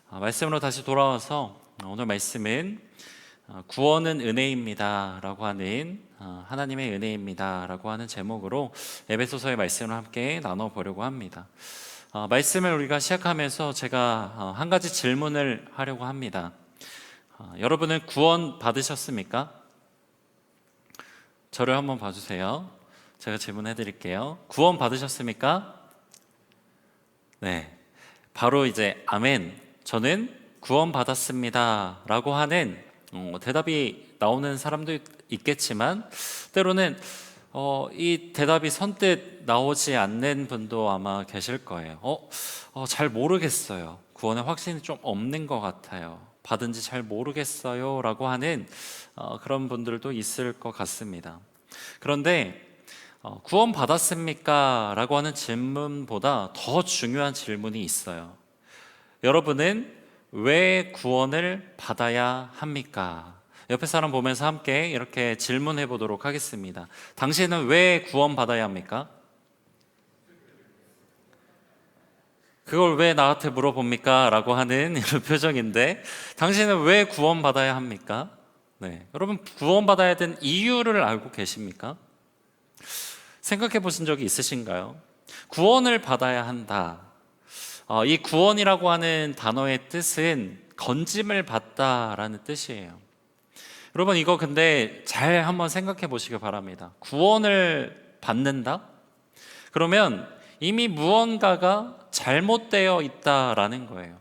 말씀으로 다시 돌아와서 오늘 말씀은 구원은 은혜입니다 라고 하는 하나님의 은혜입니다 라고 하는 제목으로 에베소서의 말씀을 함께 나눠보려고 합니다. 말씀을 우리가 시작하면서 제가 한 가지 질문을 하려고 합니다. 여러분은 구원 받으셨습니까? 저를 한번 봐주세요. 제가 질문해 드릴게요. 구원 받으셨습니까? 네, 바로 이제 아멘, 저는 구원 받았습니다 라고 하는 대답이 나오는 사람도 있겠지만, 때로는 이 대답이 선뜻 나오지 않는 분도 아마 계실 거예요. 잘 모르겠어요, 구원의 확신이 좀 없는 것 같아요, 받은지 잘 모르겠어요 라고 하는 그런 분들도 있을 것 같습니다. 그런데 구원 받았습니까? 라고 하는 질문보다 더 중요한 질문이 있어요. 여러분은 왜 구원을 받아야 합니까? 옆에 사람 보면서 함께 이렇게 질문해 보도록 하겠습니다. 당신은 왜 구원 받아야 합니까? 그걸 왜 나한테 물어봅니까? 라고 하는 이런 표정인데, 당신은 왜 구원 받아야 합니까? 네, 여러분, 구원 받아야 되는 이유를 알고 계십니까? 생각해 보신 적이 있으신가요? 구원을 받아야 한다. 이 구원이라고 하는 단어의 뜻은 건짐을 받다라는 뜻이에요. 여러분, 이거 근데 잘 한번 생각해 보시기 바랍니다. 구원을 받는다? 그러면 이미 무언가가 잘못되어 있다라는 거예요.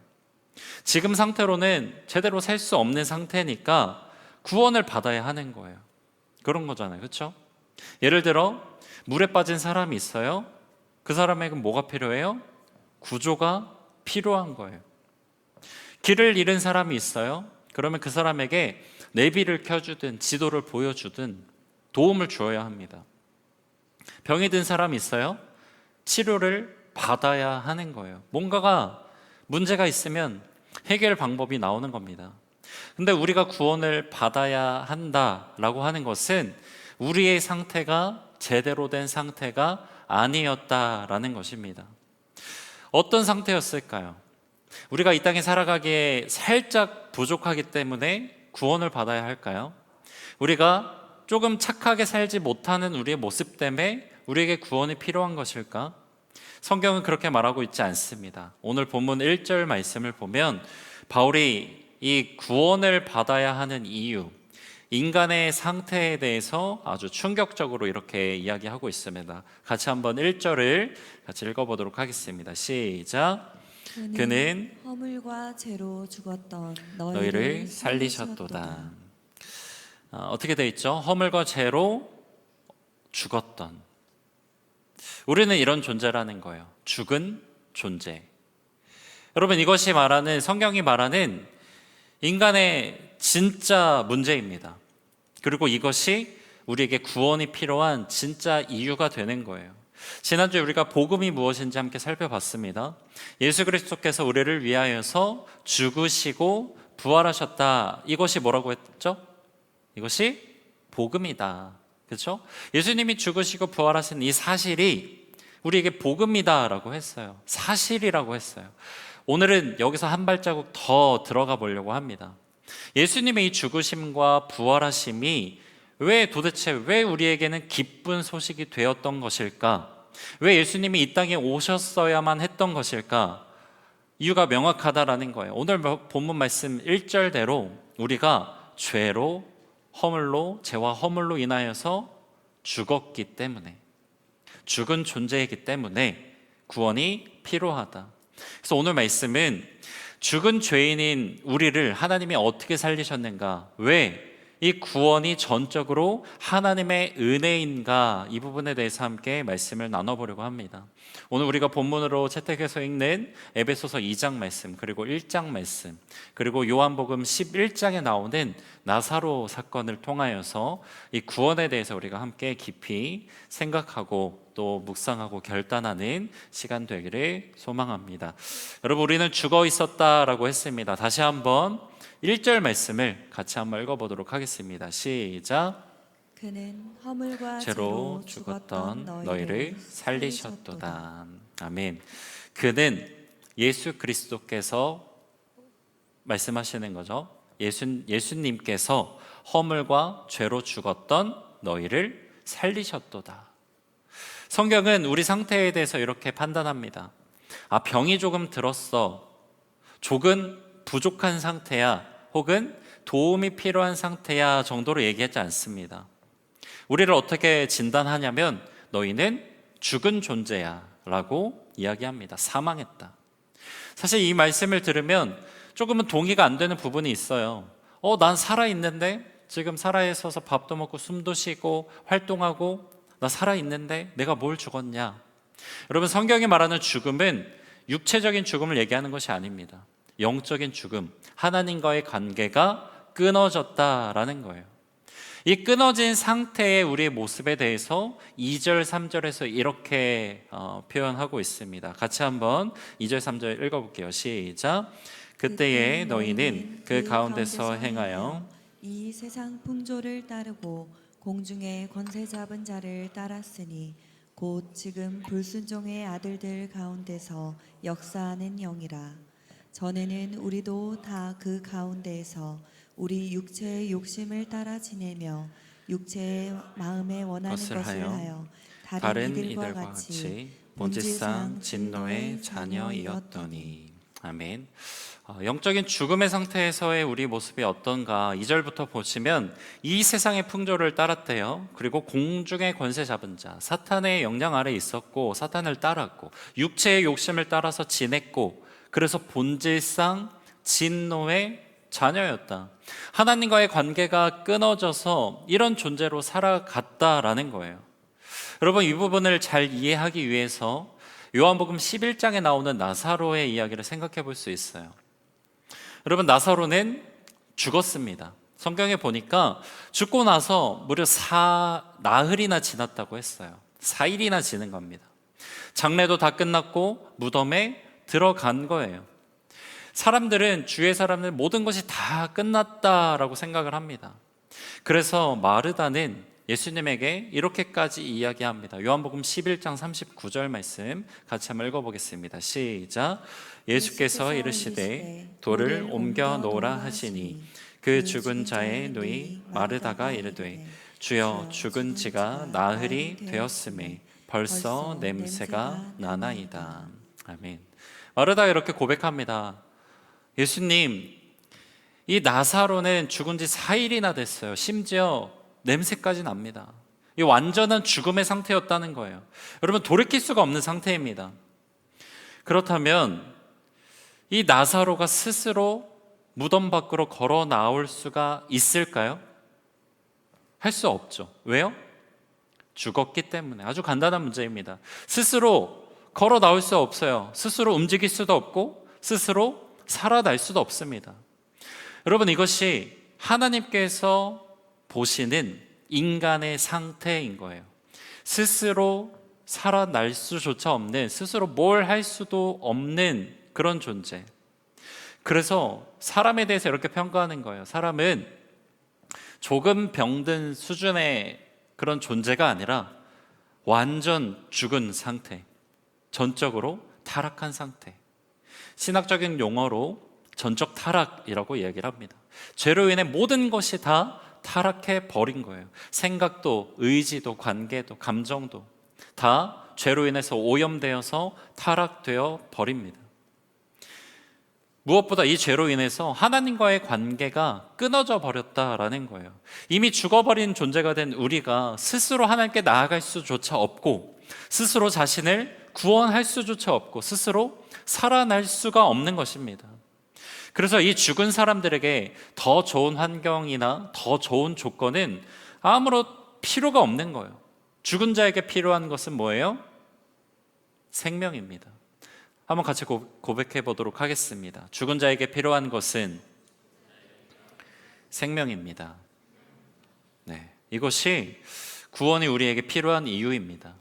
지금 상태로는 제대로 살 수 없는 상태니까 구원을 받아야 하는 거예요. 그런 거잖아요, 그렇죠? 예를 들어 물에 빠진 사람이 있어요. 그 사람에게 뭐가 필요해요? 구조가 필요한 거예요. 길을 잃은 사람이 있어요. 그러면 그 사람에게 내비를 켜주든 지도를 보여주든 도움을 주어야 합니다. 병이 든 사람이 있어요. 치료를 받아야 하는 거예요. 뭔가가 문제가 있으면 해결 방법이 나오는 겁니다. 근데 우리가 구원을 받아야 한다라고 하는 것은 우리의 상태가 제대로 된 상태가 아니었다라는 것입니다. 어떤 상태였을까요? 우리가 이 땅에 살아가기에 살짝 부족하기 때문에 구원을 받아야 할까요? 우리가 조금 착하게 살지 못하는 우리의 모습 때문에 우리에게 구원이 필요한 것일까? 성경은 그렇게 말하고 있지 않습니다. 오늘 본문 1절 말씀을 보면 바울이 이 구원을 받아야 하는 이유, 인간의 상태에 대해서 아주 충격적으로 이렇게 이야기하고 있습니다. 같이 한번 1절을 같이 읽어보도록 하겠습니다. 시작. 그는 허물과 죄로 죽었던 너희를 살리셨도다. 어떻게 되어 있죠? 허물과 죄로 죽었던. 우리는 이런 존재라는 거예요. 죽은 존재. 여러분, 이것이 말하는, 성경이 말하는 인간의 진짜 문제입니다. 그리고 이것이 우리에게 구원이 필요한 진짜 이유가 되는 거예요. 지난주에 우리가 복음이 무엇인지 함께 살펴봤습니다. 예수 그리스도께서 우리를 위하여서 죽으시고 부활하셨다. 이것이 뭐라고 했죠? 이것이 복음이다. 그렇죠? 예수님이 죽으시고 부활하신 이 사실이 우리에게 복음이다라고 했어요. 사실이라고 했어요. 오늘은 여기서 한 발자국 더 들어가 보려고 합니다. 예수님의 이 죽으심과 부활하심이 도대체 왜 우리에게는 기쁜 소식이 되었던 것일까? 왜 예수님이 이 땅에 오셨어야만 했던 것일까? 이유가 명확하다라는 거예요. 오늘 본문 말씀 1절대로 우리가 죄와 허물로 인하여서 죽었기 때문에, 죽은 존재이기 때문에 구원이 필요하다. 그래서 오늘 말씀은 죽은 죄인인 우리를 하나님이 어떻게 살리셨는가, 왜 이 구원이 전적으로 하나님의 은혜인가, 이 부분에 대해서 함께 말씀을 나눠보려고 합니다. 오늘 우리가 본문으로 채택해서 읽는 에베소서 2장 말씀, 그리고 1장 말씀, 그리고 요한복음 11장에 나오는 나사로 사건을 통하여서 이 구원에 대해서 우리가 함께 깊이 생각하고 또 묵상하고 결단하는 시간 되기를 소망합니다. 여러분, 우리는 죽어 있었다라고 했습니다. 다시 한번 1절 말씀을 같이 한번 읽어보도록 하겠습니다. 시작. 그는 허물과 죄로 죽었던 너희를 살리셨도다. 아멘. 그는 예수 그리스도께서 말씀하시는 거죠. 예수님께서 허물과 죄로 죽었던 너희를 살리셨도다. 성경은 우리 상태에 대해서 이렇게 판단합니다. 병이 조금 들었어. 조금 부족한 상태야. 혹은 도움이 필요한 상태야 정도로 얘기하지 않습니다. 우리를 어떻게 진단하냐면 너희는 죽은 존재야 라고 이야기합니다. 사망했다. 사실 이 말씀을 들으면 조금은 동의가 안 되는 부분이 있어요. 난 살아있는데, 지금 살아있어서 밥도 먹고 숨도 쉬고 활동하고 나 살아있는데 내가 뭘 죽었냐. 여러분, 성경이 말하는 죽음은 육체적인 죽음을 얘기하는 것이 아닙니다. 영적인 죽음, 하나님과의 관계가 끊어졌다라는 거예요. 이 끊어진 상태의 우리의 모습에 대해서 2절, 3절에서 이렇게 표현하고 있습니다. 같이 한번 2절, 3절 읽어볼게요. 시작. 그때에 너희는 그 가운데서 행하여 이 세상 풍조를 따르고 공중의 권세 잡은 자를 따랐으니 곧 지금 불순종의 아들들 가운데서 역사하는 영이라. 전에는 우리도 다 그 가운데에서 우리 육체의 욕심을 따라 지내며 육체의 마음에 원하는 것을 하여 다른 이들과 같이 본질상 진노의 자녀이었더니. 아멘. 영적인 죽음의 상태에서의 우리 모습이 어떤가 2절부터 보시면 이 세상의 풍조를 따랐대요. 그리고 공중의 권세 잡은 자, 사탄의 영향 아래 있었고 사탄을 따랐고 육체의 욕심을 따라서 지냈고, 그래서 본질상 진노의 자녀였다. 하나님과의 관계가 끊어져서 이런 존재로 살아갔다라는 거예요. 여러분, 이 부분을 잘 이해하기 위해서 요한복음 11장에 나오는 나사로의 이야기를 생각해 볼 수 있어요. 여러분, 나사로는 죽었습니다. 성경에 보니까 죽고 나서 무려 나흘이나 지났다고 했어요. 4일이나 지는 겁니다. 장례도 다 끝났고 무덤에 들어간 거예요. 사람들은, 주위의 사람들 모든 것이 다 끝났다라고 생각을 합니다. 그래서 마르다는 예수님에게 이렇게까지 이야기합니다. 요한복음 11장 39절 말씀 같이 한번 읽어보겠습니다. 시작. 예수께서 이르시되 돌을 옮겨 놓으라 하시니 그 죽은 자의 누이 마르다가 이르되 주여, 죽은 지가 나흘이 되었음에 벌써 냄새가 나나이다. 아멘. 마르다가 이렇게 고백합니다. 예수님, 이 나사로는 죽은 지 4일이나 됐어요. 심지어 냄새까지 납니다. 이 완전한 죽음의 상태였다는 거예요. 여러분, 돌이킬 수가 없는 상태입니다. 그렇다면 이 나사로가 스스로 무덤 밖으로 걸어 나올 수가 있을까요? 할 수 없죠. 왜요? 죽었기 때문에. 아주 간단한 문제입니다. 스스로 걸어 나올 수 없어요. 스스로 움직일 수도 없고 스스로 살아날 수도 없습니다. 여러분, 이것이 하나님께서 보시는 인간의 상태인 거예요. 스스로 살아날 수조차 없는, 스스로 뭘 할 수도 없는 그런 존재. 그래서 사람에 대해서 이렇게 평가하는 거예요. 사람은 조금 병든 수준의 그런 존재가 아니라 완전 죽은 상태, 전적으로 타락한 상태. 신학적인 용어로 전적 타락이라고 이야기를 합니다. 죄로 인해 모든 것이 다 타락해 버린 거예요. 생각도, 의지도, 관계도, 감정도 다 죄로 인해서 오염되어서 타락되어 버립니다. 무엇보다 이 죄로 인해서 하나님과의 관계가 끊어져 버렸다라는 거예요. 이미 죽어버린 존재가 된 우리가 스스로 하나님께 나아갈 수조차 없고, 스스로 자신을 구원할 수조차 없고, 스스로 살아날 수가 없는 것입니다. 그래서 이 죽은 사람들에게 더 좋은 환경이나 더 좋은 조건은 아무런 필요가 없는 거예요. 죽은 자에게 필요한 것은 뭐예요? 생명입니다. 한번 같이 고백해 보도록 하겠습니다. 죽은 자에게 필요한 것은 생명입니다. 네, 이것이 구원이 우리에게 필요한 이유입니다.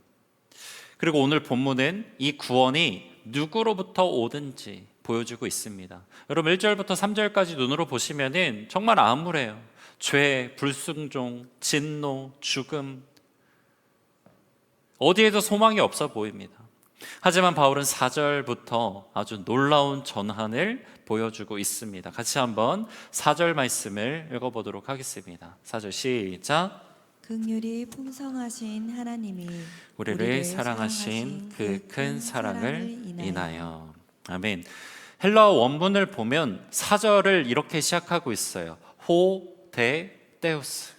그리고 오늘 본문은 이 구원이 누구로부터 오든지 보여주고 있습니다. 여러분, 1절부터 3절까지 눈으로 보시면은 정말 암울해요. 죄, 불순종, 진노, 죽음, 어디에도 소망이 없어 보입니다. 하지만 바울은 4절부터 아주 놀라운 전환을 보여주고 있습니다. 같이 한번 4절 말씀을 읽어보도록 하겠습니다. 4절 시작. 긍휼이 풍성하신 하나님이 우리를 사랑하신 그 큰 사랑을 인하여. 아멘. 헬라어 원문을 보면 4절을 이렇게 시작하고 있어요. 호데테우스.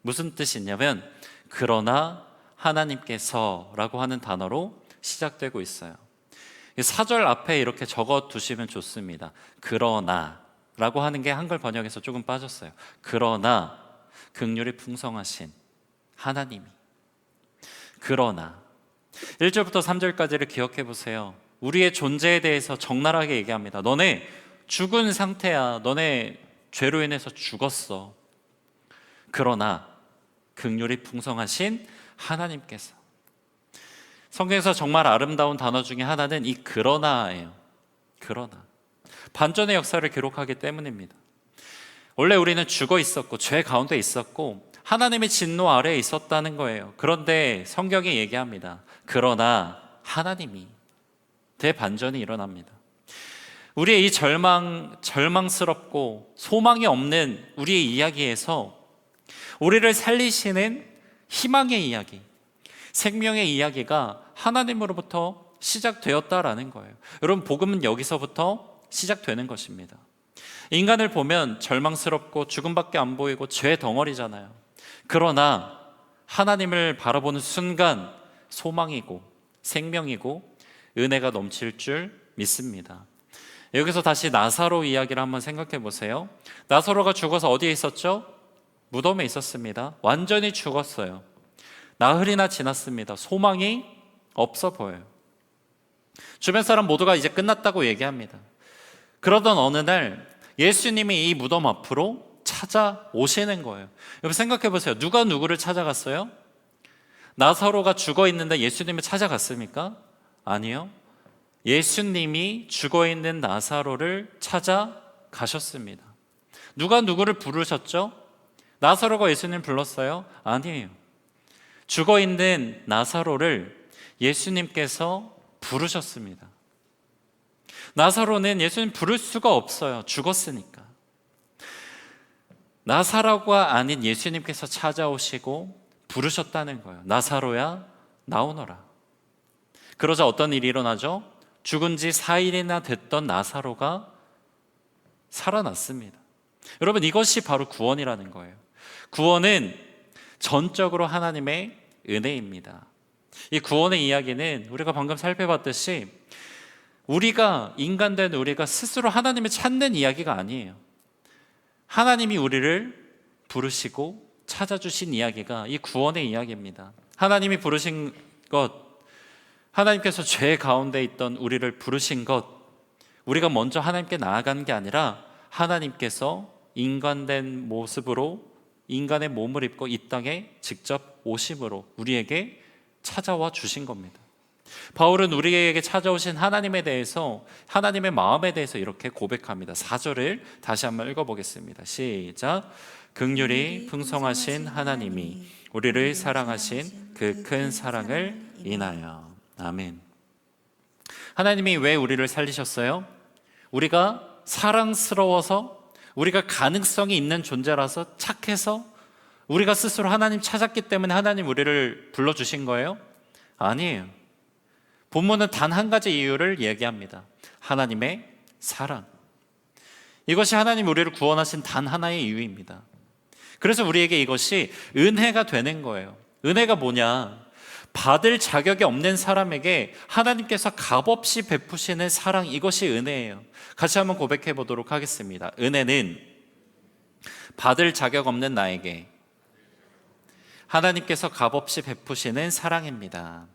무슨 뜻이냐면 그러나 하나님께서라고 하는 단어로 시작되고 있어요. 4절 앞에 이렇게 적어 두시면 좋습니다. 그러나라고 하는 게 한글 번역에서 조금 빠졌어요. 그러나 긍휼이 풍성하신 하나님이. 그러나 1절부터 3절까지를 기억해 보세요. 우리의 존재에 대해서 적나라하게 얘기합니다. 너네 죽은 상태야. 너네 죄로 인해서 죽었어. 그러나 긍휼이 풍성하신 하나님께서. 성경에서 정말 아름다운 단어 중에 하나는 이 그러나예요. 그러나. 반전의 역사를 기록하기 때문입니다. 원래 우리는 죽어 있었고 죄 가운데 있었고 하나님의 진노 아래에 있었다는 거예요. 그런데 성경이 얘기합니다. 그러나 하나님이. 대반전이 일어납니다. 우리의 이 절망스럽고 소망이 없는 우리의 이야기에서 우리를 살리시는 희망의 이야기, 생명의 이야기가 하나님으로부터 시작되었다라는 거예요. 여러분, 복음은 여기서부터 시작되는 것입니다. 인간을 보면 절망스럽고 죽음밖에 안 보이고 죄 덩어리잖아요. 그러나 하나님을 바라보는 순간 소망이고 생명이고 은혜가 넘칠 줄 믿습니다. 여기서 다시 나사로 이야기를 한번 생각해 보세요. 나사로가 죽어서 어디에 있었죠? 무덤에 있었습니다. 완전히 죽었어요. 나흘이나 지났습니다. 소망이 없어 보여요. 주변 사람 모두가 이제 끝났다고 얘기합니다. 그러던 어느 날 예수님이 이 무덤 앞으로 찾아오시는 거예요. 여러분 생각해 보세요. 누가 누구를 찾아갔어요? 나사로가 죽어 있는데 예수님을 찾아갔습니까? 아니요. 예수님이 죽어 있는 나사로를 찾아가셨습니다. 누가 누구를 부르셨죠? 나사로가 예수님 불렀어요? 아니에요. 죽어 있는 나사로를 예수님께서 부르셨습니다. 나사로는 예수님 부를 수가 없어요. 죽었으니까. 나사로가 아닌 예수님께서 찾아오시고 부르셨다는 거예요. 나사로야 나오너라. 그러자 어떤 일이 일어나죠? 죽은 지 4일이나 됐던 나사로가 살아났습니다. 여러분, 이것이 바로 구원이라는 거예요. 구원은 전적으로 하나님의 은혜입니다. 이 구원의 이야기는 우리가 방금 살펴봤듯이 우리가 인간된 우리가 스스로 하나님을 찾는 이야기가 아니에요. 하나님이 우리를 부르시고 찾아주신 이야기가 이 구원의 이야기입니다. 하나님이 부르신 것, 하나님께서 죄 가운데 있던 우리를 부르신 것, 우리가 먼저 하나님께 나아간 게 아니라 하나님께서 인간된 모습으로 인간의 몸을 입고 이 땅에 직접 오심으로 우리에게 찾아와 주신 겁니다. 바울은 우리에게 찾아오신 하나님에 대해서, 하나님의 마음에 대해서 이렇게 고백합니다. 4절을 다시 한번 읽어보겠습니다. 시작. 긍휼이 풍성하신 하나님이 우리를 사랑하신 그 큰 사랑을 인하여. 아멘. 하나님이 왜 우리를 살리셨어요? 우리가 사랑스러워서, 우리가 가능성이 있는 존재라서, 착해서, 우리가 스스로 하나님 찾았기 때문에 하나님 우리를 불러주신 거예요? 아니에요. 본문은 단 한 가지 이유를 얘기합니다. 하나님의 사랑. 이것이 하나님 우리를 구원하신 단 하나의 이유입니다. 그래서 우리에게 이것이 은혜가 되는 거예요. 은혜가 뭐냐? 받을 자격이 없는 사람에게 하나님께서 값없이 베푸시는 사랑, 이것이 은혜예요. 같이 한번 고백해 보도록 하겠습니다. 은혜는 받을 자격 없는 나에게 하나님께서 값없이 베푸시는 사랑입니다.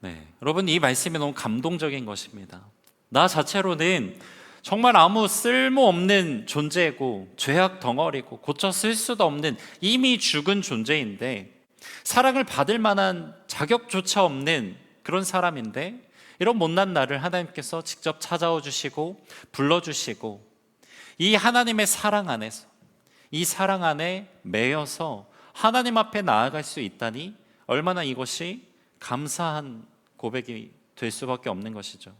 네, 여러분, 이 말씀이 너무 감동적인 것입니다. 나 자체로는 정말 아무 쓸모없는 존재고 죄악 덩어리고 고쳐 쓸 수도 없는 이미 죽은 존재인데, 사랑을 받을 만한 자격조차 없는 그런 사람인데, 이런 못난 나를 하나님께서 직접 찾아와 주시고 불러주시고, 이 하나님의 사랑 안에서, 이 사랑 안에 매여서 하나님 앞에 나아갈 수 있다니 얼마나 이것이 감사한 고백이 될 수밖에 없는 것이죠.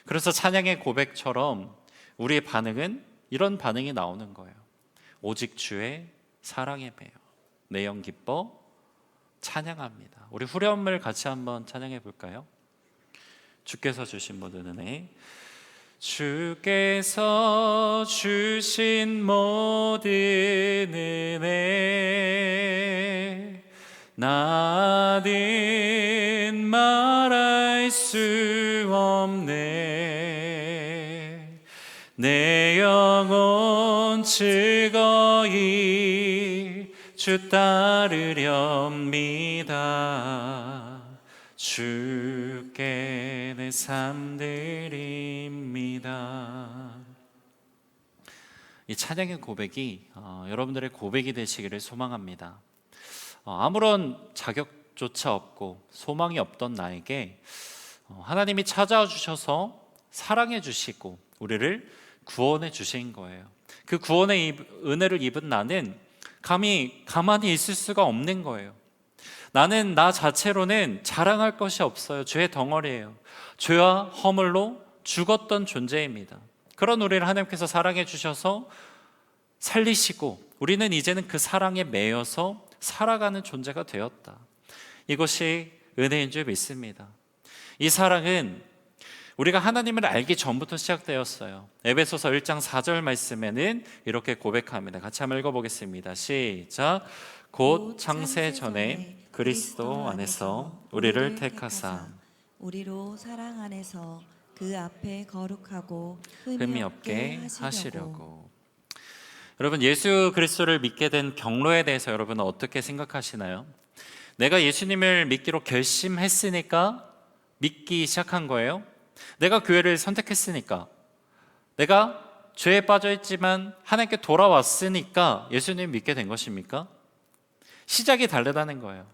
그래서 찬양의 고백처럼 우리의 반응은 이런 반응이 나오는 거예요. 오직 주의 사랑에 매여 내 영 기뻐 찬양합니다. 우리 후렴을 같이 한번 찬양해 볼까요? 주께서 주신 모든 은혜, 주께서 주신 모든 은혜 나는 말할 수 없네. 내 영혼 즐거이 주 따르렵니다. 주께 내 삶 드립니다. 이 찬양의 고백이 여러분들의 고백이 되시기를 소망합니다. 아무런 자격조차 없고 소망이 없던 나에게 하나님이 찾아와 주셔서 사랑해 주시고 우리를 구원해 주신 거예요. 그 구원의 은혜를 입은 나는 감히 가만히 있을 수가 없는 거예요. 나는 나 자체로는 자랑할 것이 없어요. 죄의 덩어리예요. 죄와 허물로 죽었던 존재입니다. 그런 우리를 하나님께서 사랑해 주셔서 살리시고 우리는 이제는 그 사랑에 매여서 살아가는 존재가 되었다. 이것이 은혜인 줄 믿습니다. 이 사랑은 우리가 하나님을 알기 전부터 시작되었어요. 에베소서 1장 4절 말씀에는 이렇게 고백합니다. 같이 한번 읽어보겠습니다. 시작. 곧 창세 전에 그리스도 안에서 우리를 택하사 우리로 사랑 안에서 그 앞에 거룩하고 흠이 없게 하시려고. 여러분, 예수 그리스도를 믿게 된 경로에 대해서 여러분은 어떻게 생각하시나요? 내가 예수님을 믿기로 결심했으니까 믿기 시작한 거예요? 내가 교회를 선택했으니까, 내가 죄에 빠져 있지만 하나님께 돌아왔으니까 예수님을 믿게 된 것입니까? 시작이 다르다는 거예요.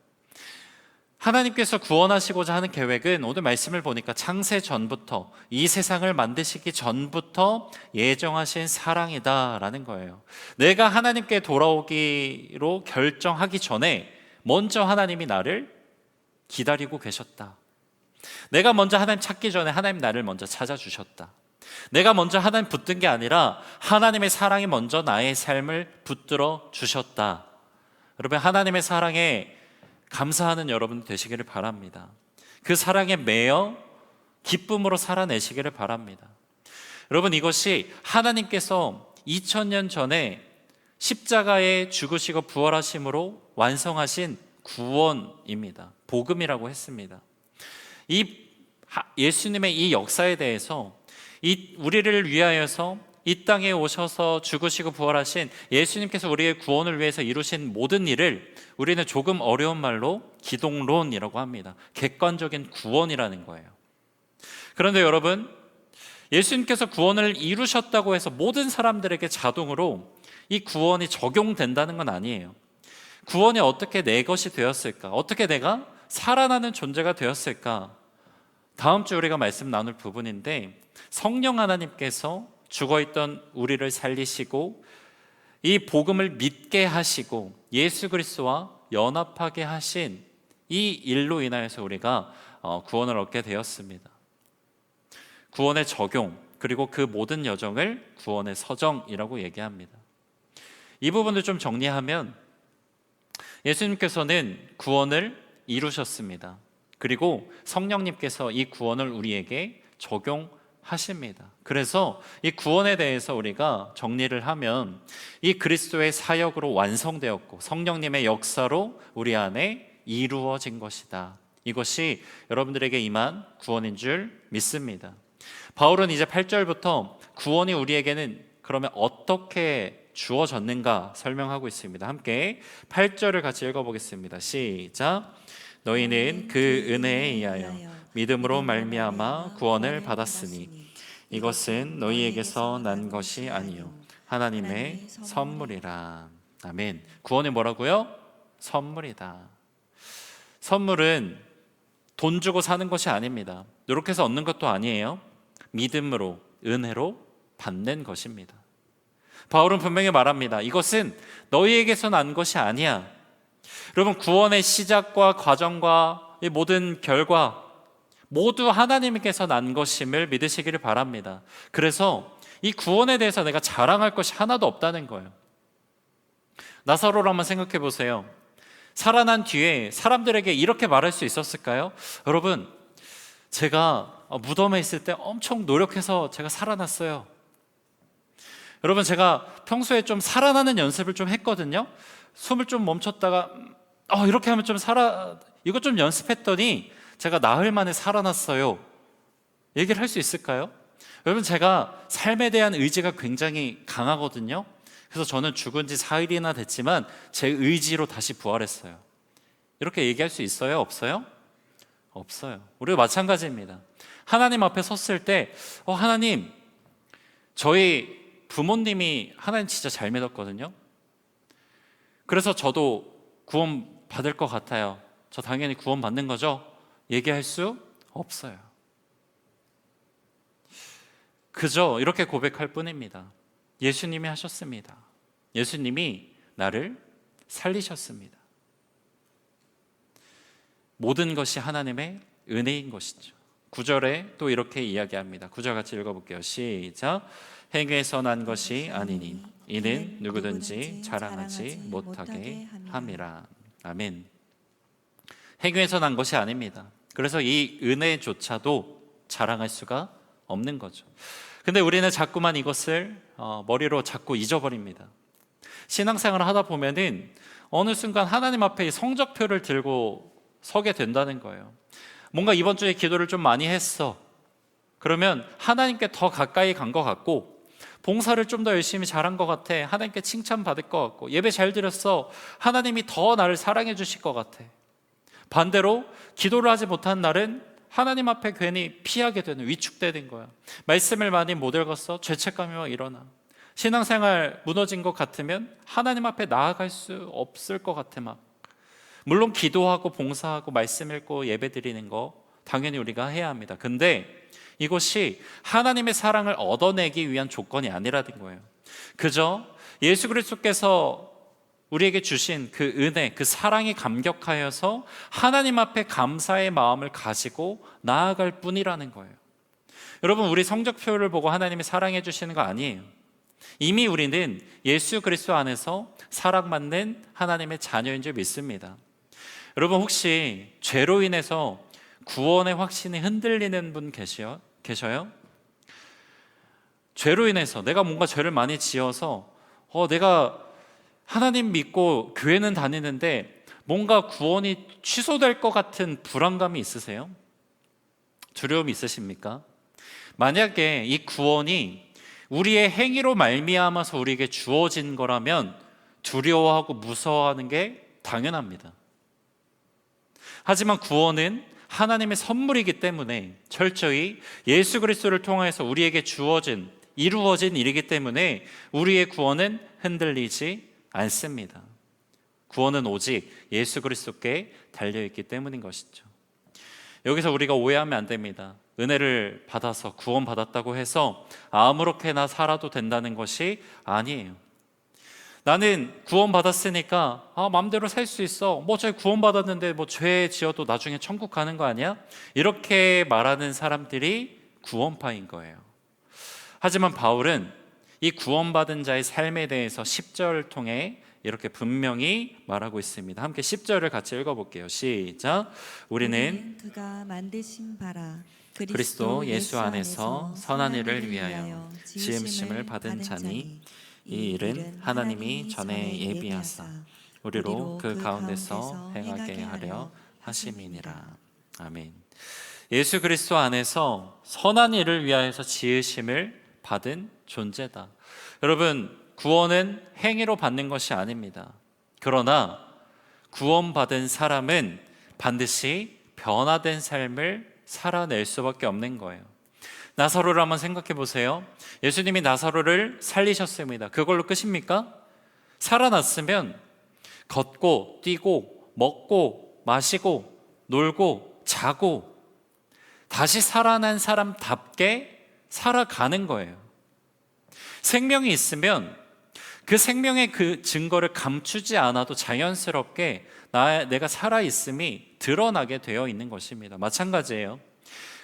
하나님께서 구원하시고자 하는 계획은 오늘 말씀을 보니까 창세 전부터, 이 세상을 만드시기 전부터 예정하신 사랑이다라는 거예요. 내가 하나님께 돌아오기로 결정하기 전에 먼저 하나님이 나를 기다리고 계셨다. 내가 먼저 하나님 찾기 전에 하나님 나를 먼저 찾아주셨다. 내가 먼저 하나님 붙든 게 아니라 하나님의 사랑이 먼저 나의 삶을 붙들어 주셨다. 여러분, 하나님의 사랑에 감사하는 여러분 되시기를 바랍니다. 그 사랑에 매여 기쁨으로 살아내시기를 바랍니다. 여러분, 이것이 하나님께서 2000년 전에 십자가에 죽으시고 부활하심으로 완성하신 구원입니다. 복음이라고 했습니다. 이 예수님의 이 역사에 대해서 우리를 위하여서 이 땅에 오셔서 죽으시고 부활하신 예수님께서 우리의 구원을 위해서 이루신 모든 일을 우리는 조금 어려운 말로 기독론이라고 합니다. 객관적인 구원이라는 거예요. 그런데 여러분, 예수님께서 구원을 이루셨다고 해서 모든 사람들에게 자동으로 이 구원이 적용된다는 건 아니에요. 구원이 어떻게 내 것이 되었을까? 어떻게 내가 살아나는 존재가 되었을까? 다음 주 우리가 말씀 나눌 부분인데, 성령 하나님께서 죽어있던 우리를 살리시고 이 복음을 믿게 하시고 예수 그리스도와 연합하게 하신 이 일로 인하여서 우리가 구원을 얻게 되었습니다. 구원의 적용, 그리고 그 모든 여정을 구원의 서정이라고 얘기합니다. 이 부분을 좀 정리하면 예수님께서는 구원을 이루셨습니다. 그리고 성령님께서 이 구원을 우리에게 적용하십니다. 그래서 이 구원에 대해서 우리가 정리를 하면 이 그리스도의 사역으로 완성되었고 성령님의 역사로 우리 안에 이루어진 것이다. 이것이 여러분들에게 임한 구원인 줄 믿습니다. 바울은 이제 8절부터 구원이 우리에게는 그러면 어떻게 주어졌는가 설명하고 있습니다. 함께 8절을 같이 읽어보겠습니다. 시작. 너희는 그 은혜에 의하여 믿음으로 말미암아 구원을 받았으니 이것은 너희에게서 난 것이 아니요 하나님의 선물이라. 아멘. 구원이 뭐라고요? 선물이다. 선물은 돈 주고 사는 것이 아닙니다. 노력해서 얻는 것도 아니에요. 믿음으로, 은혜로 받는 것입니다. 바울은 분명히 말합니다. 이것은 너희에게서 난 것이 아니야. 여러분, 구원의 시작과 과정과 이 모든 결과 모두 하나님께서 난 것임을 믿으시기를 바랍니다. 그래서 이 구원에 대해서 내가 자랑할 것이 하나도 없다는 거예요. 나사로를 한번 생각해 보세요. 살아난 뒤에 사람들에게 이렇게 말할 수 있었을까요? 여러분, 제가 무덤에 있을 때 엄청 노력해서 제가 살아났어요. 여러분, 제가 평소에 좀 살아나는 연습을 좀 했거든요. 숨을 좀 멈췄다가 이렇게 하면 이거 좀 연습했더니 제가 나흘 만에 살아났어요. 얘기를 할 수 있을까요? 여러분, 제가 삶에 대한 의지가 굉장히 강하거든요. 그래서 저는 죽은 지 4일이나 됐지만 제 의지로 다시 부활했어요. 이렇게 얘기할 수 있어요? 없어요? 없어요. 우리도 마찬가지입니다. 하나님 앞에 섰을 때 하나님, 저희 부모님이 하나님 진짜 잘 믿었거든요. 그래서 저도 구원 받을 것 같아요. 저 당연히 구원 받는 거죠? 얘기할 수 없어요. 그저 이렇게 고백할 뿐입니다. 예수님이 하셨습니다. 예수님이 나를 살리셨습니다. 모든 것이 하나님의 은혜인 것이죠. 9절에 또 이렇게 이야기합니다. 9절 같이 읽어볼게요. 시작. 행위에서 난 것이 아니니 이는 누구든지 자랑하지 못하게 함이라. 아멘. 행위에서 난 것이 아닙니다. 그래서 이 은혜조차도 자랑할 수가 없는 거죠. 근데 우리는 자꾸만 이것을 머리로 자꾸 잊어버립니다. 신앙생활을 하다 보면은 어느 순간 하나님 앞에 이 성적표를 들고 서게 된다는 거예요. 뭔가 이번 주에 기도를 좀 많이 했어. 그러면 하나님께 더 가까이 간 것 같고, 봉사를 좀 더 열심히 잘한 것 같아. 하나님께 칭찬받을 것 같고, 예배 잘 드렸어. 하나님이 더 나를 사랑해 주실 것 같아. 반대로 기도를 하지 못한 날은 하나님 앞에 괜히 피하게 되는, 위축되는 거야. 말씀을 많이 못 읽었어. 죄책감이 막 일어나. 신앙생활 무너진 것 같으면 하나님 앞에 나아갈 수 없을 것 같아. 막 물론 기도하고 봉사하고 말씀 읽고 예배 드리는 거 당연히 우리가 해야 합니다. 근데 이것이 하나님의 사랑을 얻어내기 위한 조건이 아니라는 거예요. 그저 예수 그리스도께서 우리에게 주신 그 은혜, 그 사랑이 감격하여서 하나님 앞에 감사의 마음을 가지고 나아갈 뿐이라는 거예요. 여러분, 우리 성적표를 보고 하나님이 사랑해 주시는 거 아니에요. 이미 우리는 예수 그리스도 안에서 사랑받는 하나님의 자녀인 줄 믿습니다. 여러분, 혹시 죄로 인해서 구원의 확신이 흔들리는 분 계셔요? 죄로 인해서 내가 뭔가 죄를 많이 지어서 내가 하나님 믿고 교회는 다니는데 뭔가 구원이 취소될 것 같은 불안감이 있으세요? 두려움이 있으십니까? 만약에 이 구원이 우리의 행위로 말미암아서 우리에게 주어진 거라면 두려워하고 무서워하는 게 당연합니다. 하지만 구원은 하나님의 선물이기 때문에 철저히 예수 그리스도를 통해서 우리에게 이루어진 일이기 때문에 우리의 구원은 흔들리지 않습니다. 구원은 오직 예수 그리스도께 달려있기 때문인 것이죠. 여기서 우리가 오해하면 안 됩니다. 은혜를 받아서 구원받았다고 해서 아무렇게나 살아도 된다는 것이 아니에요. 나는 구원받았으니까 마음대로 살 수 있어. 저 구원받았는데 죄 지어도 나중에 천국 가는 거 아니야? 이렇게 말하는 사람들이 구원파인 거예요. 하지만 바울은 이 구원받은 자의 삶에 대해서 10절을 통해 이렇게 분명히 말하고 있습니다. 함께 10절을 같이 읽어볼게요. 시작. 우리는 그가 만드신 바라 그리스도 예수 안에서 선한 일을 위하여 지음심을 받은 자니 이 일은 하나님이 전에 예비하사 우리로 그 가운데서 행하게 하려 하심이니라. 아멘. 예수 그리스도 안에서 선한 일을 위하여서 지으심을 받은 존재다. 여러분, 구원은 행위로 받는 것이 아닙니다. 그러나 구원받은 사람은 반드시 변화된 삶을 살아낼 수밖에 없는 거예요. 나사로를 한번 생각해 보세요. 예수님이 나사로를 살리셨습니다. 그걸로 끝입니까? 살아났으면 걷고 뛰고 먹고 마시고 놀고 자고 다시 살아난 사람답게 살아가는 거예요. 생명이 있으면 그 생명의 그 증거를 감추지 않아도 자연스럽게 내가 살아있음이 드러나게 되어 있는 것입니다. 마찬가지예요.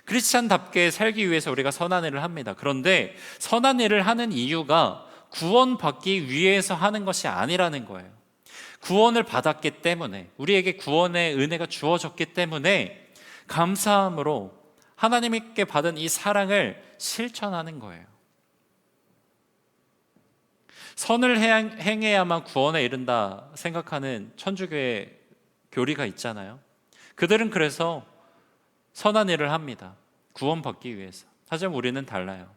크리스찬답게 살기 위해서 우리가 선한 일을 합니다. 그런데 선한 일을 하는 이유가 구원받기 위해서 하는 것이 아니라는 거예요. 구원을 받았기 때문에, 우리에게 구원의 은혜가 주어졌기 때문에 감사함으로 하나님께 받은 이 사랑을 실천하는 거예요. 선을 행해야만 구원에 이른다 생각하는 천주교의 교리가 있잖아요. 그들은 그래서 선한 일을 합니다. 구원받기 위해서. 하지만 우리는 달라요.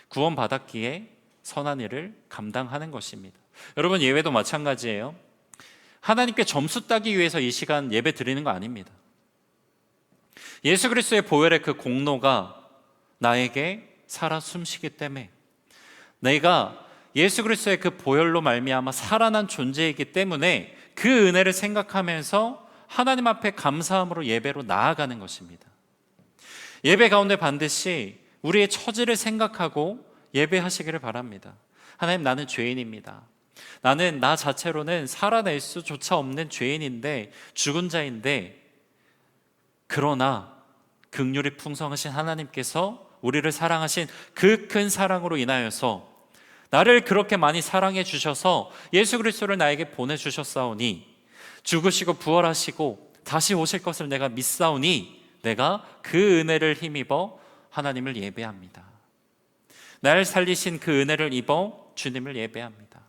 구원받았기에 선한 일을 감당하는 것입니다. 여러분, 예배도 마찬가지예요. 하나님께 점수 따기 위해서 이 시간 예배 드리는 거 아닙니다. 예수 그리스도의 보혈의 그 공로가 나에게 살아 숨쉬기 때문에, 내가 예수 그리스도의 그 보혈로 말미암아 살아난 존재이기 때문에 그 은혜를 생각하면서 하나님 앞에 감사함으로 예배로 나아가는 것입니다. 예배 가운데 반드시 우리의 처지를 생각하고 예배하시기를 바랍니다. 하나님, 나는 죄인입니다. 나는 나 자체로는 살아낼 수조차 없는 죄인인데, 죽은 자인데, 그러나 긍휼이 풍성하신 하나님께서 우리를 사랑하신 그 큰 사랑으로 인하여서 나를 그렇게 많이 사랑해 주셔서 예수 그리스도를 나에게 보내주셨사오니, 죽으시고 부활하시고 다시 오실 것을 내가 믿사오니 내가 그 은혜를 힘입어 하나님을 예배합니다. 나를 살리신 그 은혜를 입어 주님을 예배합니다.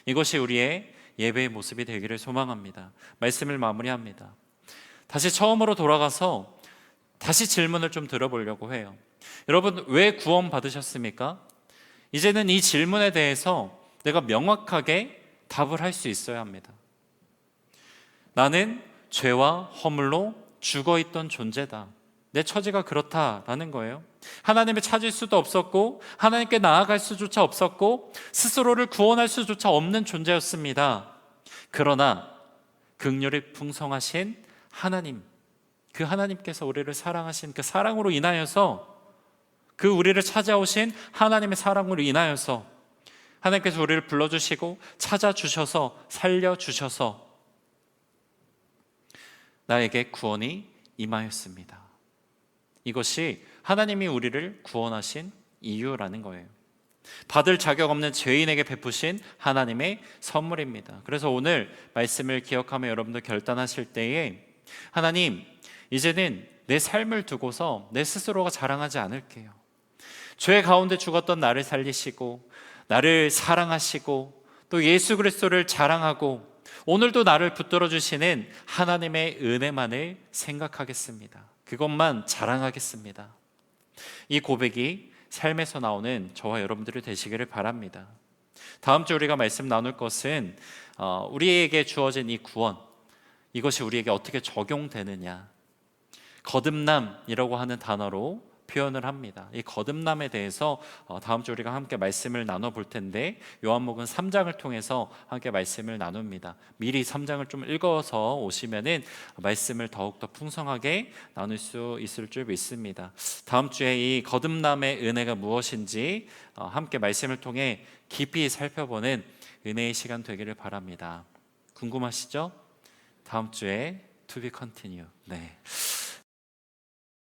이것이 우리의 예배의 모습이 되기를 소망합니다. 말씀을 마무리합니다. 다시 처음으로 돌아가서 다시 질문을 좀 들어보려고 해요. 여러분, 왜 구원 받으셨습니까? 이제는 이 질문에 대해서 내가 명확하게 답을 할 수 있어야 합니다. 나는 죄와 허물로 죽어있던 존재다. 내 처지가 그렇다라는 거예요. 하나님을 찾을 수도 없었고, 하나님께 나아갈 수조차 없었고, 스스로를 구원할 수조차 없는 존재였습니다. 그러나 긍휼이 풍성하신 하나님, 그 하나님께서 우리를 사랑하신 그 사랑으로 인하여서, 그 우리를 찾아오신 하나님의 사랑으로 인하여서 하나님께서 우리를 불러주시고 찾아주셔서 살려주셔서 나에게 구원이 임하였습니다. 이것이 하나님이 우리를 구원하신 이유라는 거예요. 받을 자격 없는 죄인에게 베푸신 하나님의 선물입니다. 그래서 오늘 말씀을 기억하며 여러분도 결단하실 때에, 하나님, 이제는 내 삶을 두고서 내 스스로가 자랑하지 않을게요. 죄 가운데 죽었던 나를 살리시고 나를 사랑하시고 또 예수 그리스도를 자랑하고 오늘도 나를 붙들어 주시는 하나님의 은혜만을 생각하겠습니다. 그것만 자랑하겠습니다. 이 고백이 삶에서 나오는 저와 여러분들이 되시기를 바랍니다. 다음 주 우리가 말씀 나눌 것은 우리에게 주어진 이 구원, 이것이 우리에게 어떻게 적용되느냐, 거듭남이라고 하는 단어로 표현을 합니다. 이 거듭남에 대해서 다음 주 우리가 함께 말씀을 나눠볼 텐데, 요한복음 3장을 통해서 함께 말씀을 나눕니다. 미리 3장을 좀 읽어서 오시면은 말씀을 더욱더 풍성하게 나눌 수 있을 줄 믿습니다. 다음 주에 이 거듭남의 은혜가 무엇인지 함께 말씀을 통해 깊이 살펴보는 은혜의 시간 되기를 바랍니다. 궁금하시죠? 다음 주에 To be continue. 네.